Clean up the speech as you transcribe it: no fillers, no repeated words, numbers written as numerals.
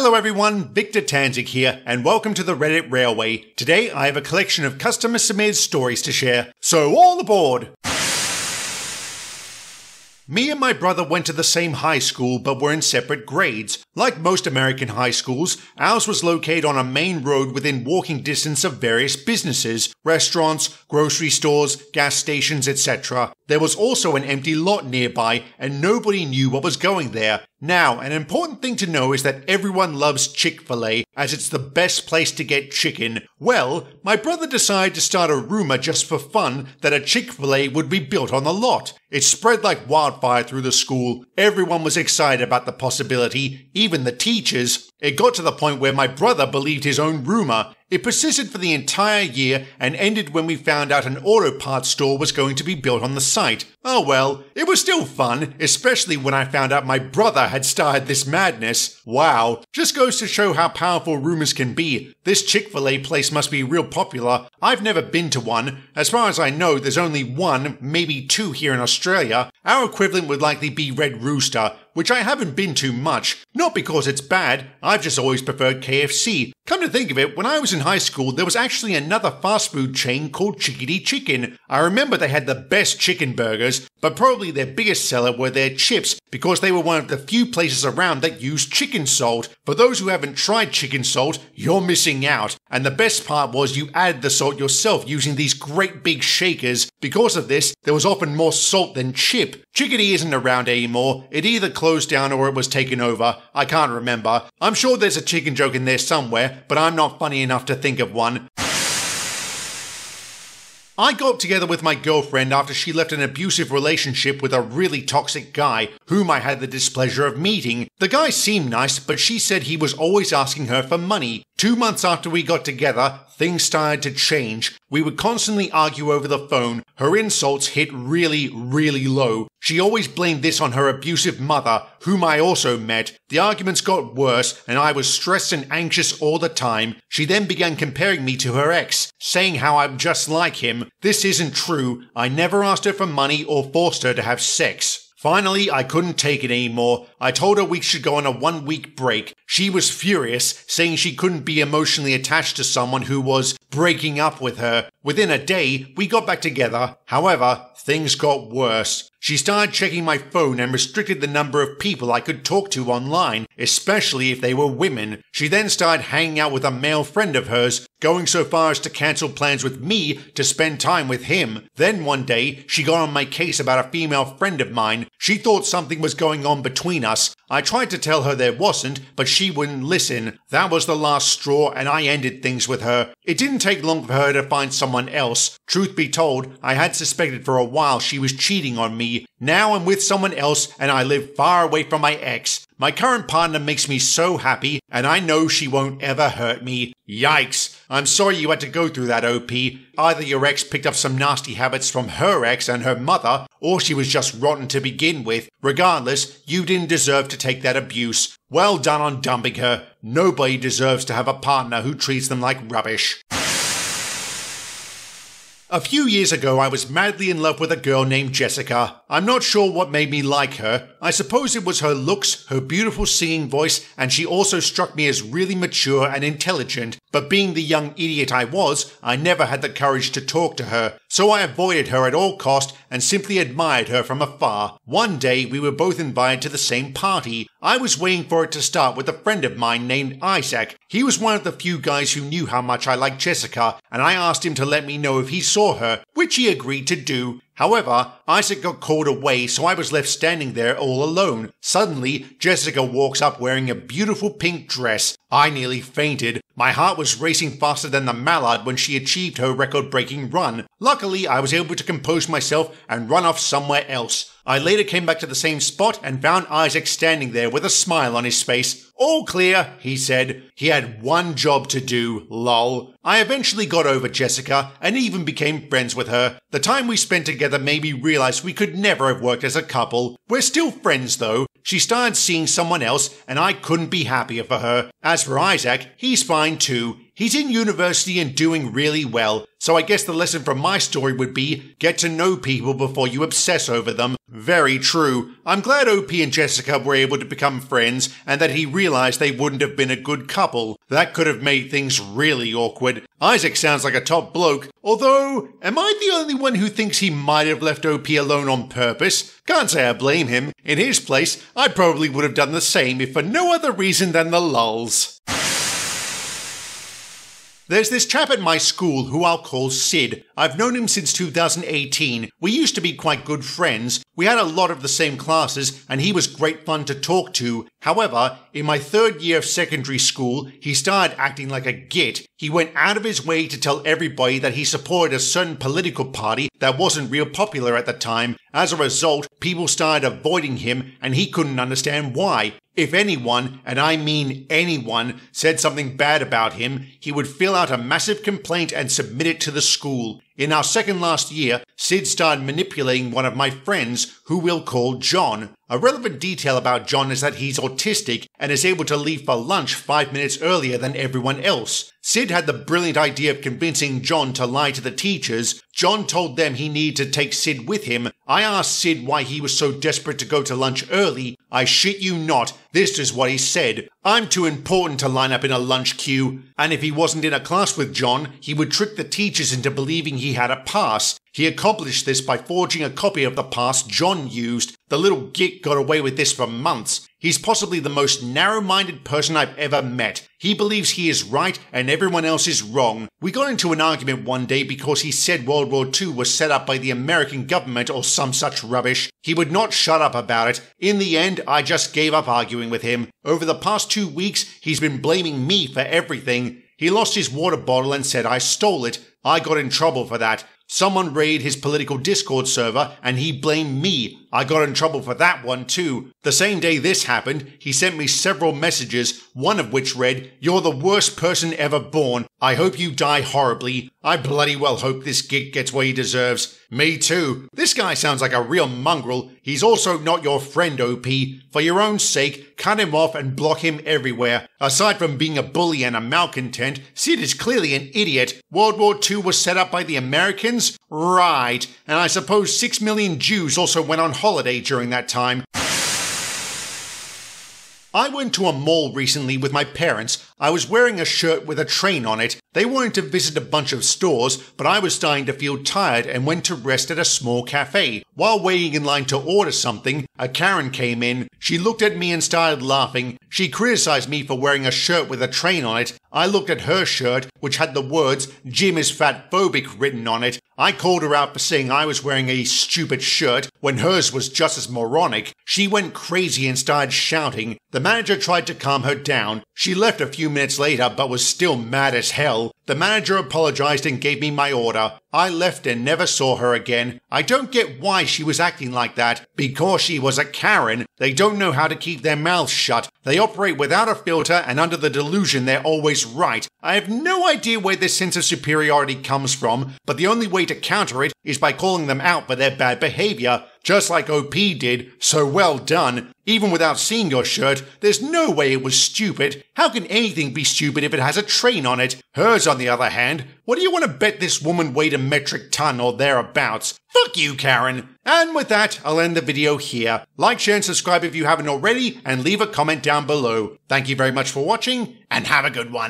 Hello everyone, Victor Tanzig here, and welcome to the Reddit Railway. Today I have a collection of customer-submitted stories to share, so all aboard! Me and my brother went to the same high school but were in separate grades. Like most American high schools, ours was located on a main road within walking distance of various businesses, restaurants, grocery stores, gas stations, etc. There was also an empty lot nearby and nobody knew what was going there. Now, an important thing to know is that everyone loves Chick-fil-A, as it's the best place to get chicken. Well, my brother decided to start a rumor just for fun that a Chick-fil-A would be built on the lot. It spread like wildfire through the school. Everyone was excited about the possibility, even the teachers. It got to the point where my brother believed his own rumor. It persisted for the entire year and ended when we found out an auto parts store was going to be built on the site. Oh well, it was still fun, especially when I found out my brother had started this madness. Wow, just goes to show how powerful rumors can be. This Chick-fil-A place must be real popular. I've never been to one. As far as I know, there's only one, maybe two here in Australia. Our equivalent would likely be Red Rooster, which I haven't been to much. Not because it's bad, I've just always preferred KFC. Come to think of it, when I was in high school, there was actually another fast food chain called Chickadee Chicken. I remember they had the best chicken burgers, but probably their biggest seller were their chips, because they were one of the few places around that used chicken salt. For those who haven't tried chicken salt, you're missing out. And the best part was you added the salt yourself using these great big shakers. Because of this, there was often more salt than chip. Chickadee isn't around anymore. It either closed down or it was taken over. I can't remember. I'm sure there's a chicken joke in there somewhere, but I'm not funny enough to think of one. I got together with my girlfriend after she left an abusive relationship with a really toxic guy, whom I had the displeasure of meeting. The guy seemed nice, but she said he was always asking her for money. 2 months after we got together, things started to change. We would constantly argue over the phone. Her insults hit really, really low. She always blamed this on her abusive mother, whom I also met. The arguments got worse, and I was stressed and anxious all the time. She then began comparing me to her ex, saying how I'm just like him. This isn't true. I never asked her for money or forced her to have sex. Finally, I couldn't take it anymore. I told her we should go on a 1-week break. She was furious, saying she couldn't be emotionally attached to someone who was breaking up with her. Within a day, we got back together. However, things got worse. She started checking my phone and restricted the number of people I could talk to online, especially if they were women. She then started hanging out with a male friend of hers, going so far as to cancel plans with me to spend time with him. Then one day, she got on my case about a female friend of mine. She thought something was going on between us. I tried to tell her there wasn't, but she wouldn't listen. That was the last straw, and I ended things with her. It didn't take long for her to find someone else. Truth be told, I had suspected for a while she was cheating on me. Now I'm with someone else, and I live far away from my ex. My current partner makes me so happy, and I know she won't ever hurt me. Yikes. I'm sorry you had to go through that, OP. Either your ex picked up some nasty habits from her ex and her mother, or she was just rotten to begin with. Regardless, you didn't deserve to take that abuse. Well done on dumping her. Nobody deserves to have a partner who treats them like rubbish. A few years ago, I was madly in love with a girl named Jessica. I'm not sure what made me like her. I suppose it was her looks, her beautiful singing voice, and she also struck me as really mature and intelligent. But being the young idiot I was, I never had the courage to talk to her. So I avoided her at all cost and simply admired her from afar. One day, we were both invited to the same party. I was waiting for it to start with a friend of mine named Isaac. He was one of the few guys who knew how much I liked Jessica, and I asked him to let me know if he saw her, which he agreed to do. However, Isaac got called away, so I was left standing there all alone. Suddenly, Jessica walks up wearing a beautiful pink dress. I nearly fainted. My heart was racing faster than the mallard when she achieved her record-breaking run. Luckily, I was able to compose myself and run off somewhere else. I later came back to the same spot and found Isaac standing there with a smile on his face. All clear, he said. He had one job to do, lol. I eventually got over Jessica and even became friends with her. The time we spent together made me realize we could never have worked as a couple. We're still friends though. She started seeing someone else and I couldn't be happier for her. As for Isaac, he's fine too. He's in university and doing really well, so I guess the lesson from my story would be, get to know people before you obsess over them. Very true. I'm glad OP and Jessica were able to become friends, and that he realized they wouldn't have been a good couple. That could have made things really awkward. Isaac sounds like a top bloke, although, am I the only one who thinks he might have left OP alone on purpose? Can't say I blame him. In his place, I probably would have done the same if for no other reason than the lulz. There's this chap at my school who I'll call Sid. I've known him since 2018. We used to be quite good friends. We had a lot of the same classes, and he was great fun to talk to. However, in my 3rd year of secondary school, he started acting like a git. He went out of his way to tell everybody that he supported a certain political party that wasn't real popular at the time. As a result, people started avoiding him, and he couldn't understand why. If anyone, and I mean anyone, said something bad about him, he would fill out a massive complaint and submit it to the school. In our second last year, Sid started manipulating one of my friends, who we'll call John. A relevant detail about John is that he's autistic and is able to leave for lunch 5 minutes earlier than everyone else. Sid had the brilliant idea of convincing John to lie to the teachers. John told them he needed to take Sid with him. I asked Sid why he was so desperate to go to lunch early. I shit you not, this is what he said. I'm too important to line up in a lunch queue. And if he wasn't in a class with John, he would trick the teachers into believing he had a pass. He accomplished this by forging a copy of the pass John used. The little git got away with this for months. He's possibly the most narrow-minded person I've ever met. He believes he is right and everyone else is wrong. We got into an argument one day because he said World War II was set up by the American government or some such rubbish. He would not shut up about it. In the end, I just gave up arguing with him. Over the past 2 weeks, he's been blaming me for everything. He lost his water bottle and said I stole it. I got in trouble for that. Someone raided his political Discord server and he blamed me. I got in trouble for that one too. The same day this happened, he sent me several messages, one of which read, "You're the worst person ever born. I hope you die horribly. I bloody well hope this git gets what he deserves." Me too. This guy sounds like a real mongrel. He's also not your friend, OP. For your own sake, cut him off and block him everywhere. Aside from being a bully and a malcontent, Sid is clearly an idiot. World War II was set up by the Americans? Right. And I suppose 6 million Jews also went on holiday during that time. I went to a mall recently with my parents. I was wearing a shirt with a train on it. They wanted to visit a bunch of stores, but I was starting to feel tired and went to rest at a small cafe. While waiting in line to order something, a Karen came in. She looked at me and started laughing. She criticized me for wearing a shirt with a train on it. I looked at her shirt, which had the words, "Jim is fatphobic" written on it. I called her out for saying I was wearing a stupid shirt when hers was just as moronic. She went crazy and started shouting. The manager tried to calm her down. She left a few minutes later but was still mad as hell. The manager apologized and gave me my order. I left and never saw her again. I don't get why she was acting like that. Because she was a Karen. They don't know how to keep their mouths shut. They operate without a filter and under the delusion they're always right. I have no idea where this sense of superiority comes from, but the only way to counter it is by calling them out for their bad behavior. Just like OP did, so well done. Even without seeing your shirt, there's no way it was stupid. How can anything be stupid if it has a train on it? Hers, on the other hand, what do you want to bet this woman weighed a metric ton or thereabouts? Fuck you, Karen. And with that, I'll end the video here. Like, share, and subscribe if you haven't already, and leave a comment down below. Thank you very much for watching, and have a good one.